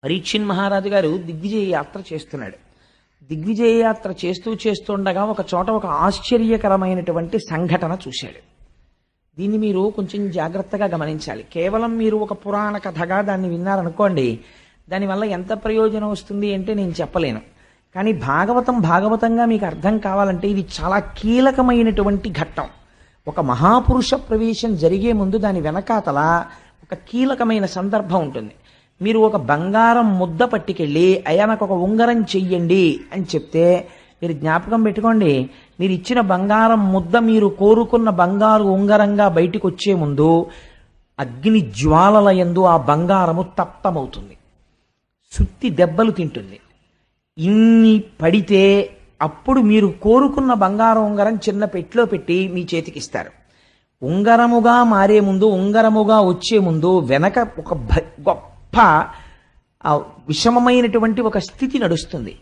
పరీక్షిన్ మహారాజు గారు దిగ్విజయ యాత్ర చేస్తున్నాడు. దిగ్విజయ యాత్ర చేస్తుండగా ఒక చోట ఒక ఆశ్చర్యకరమైనటువంటి సంఘటన చూశాడు. దీన్ని మీరు కొంచెం జాగ్రత్తగా గమనించాలి. కేవలం మీరు ఒక పురాణ కథగా దాన్ని విన్నారనుకోండి, దానివల్ల ఎంత ప్రయోజనం వస్తుంది అంటే నేను చెప్పలేను. కానీ భాగవతంగా మీకు అర్థం కావాలంటే ఇది చాలా కీలకమైనటువంటి ఘట్టం. ఒక మహాపురుష ప్రవేశం జరిగే ముందు దాని వెనకాతల ఒక కీలకమైన సందర్భం ఉంటుంది. మీరు ఒక బంగారం ముద్ద పట్టుకెళ్ళి అయ్యా నాకు ఒక ఉంగరం చెయ్యండి అని చెప్తే మీరు జ్ఞాపకం పెట్టుకోండి, మీరు ఇచ్చిన బంగారం ముద్ద మీరు కోరుకున్న బంగారు ఉంగరంగా బయటికి వచ్చే ముందు అగ్ని జ్వాలల యందు ఆ బంగారము తప్తమవుతుంది, సుత్తి దెబ్బలు తింటుంది. ఇన్ని పడితే అప్పుడు మీరు కోరుకున్న బంగారం ఉంగరం చిన్న పెట్టిలో పెట్టి మీ చేతికిస్తారు. ఉంగరముగా మారే ముందు, ఉంగరముగా వచ్చే ముందు వెనక ఒక గొప్ప విషమమైనటువంటి ఒక స్థితి నడుస్తుంది.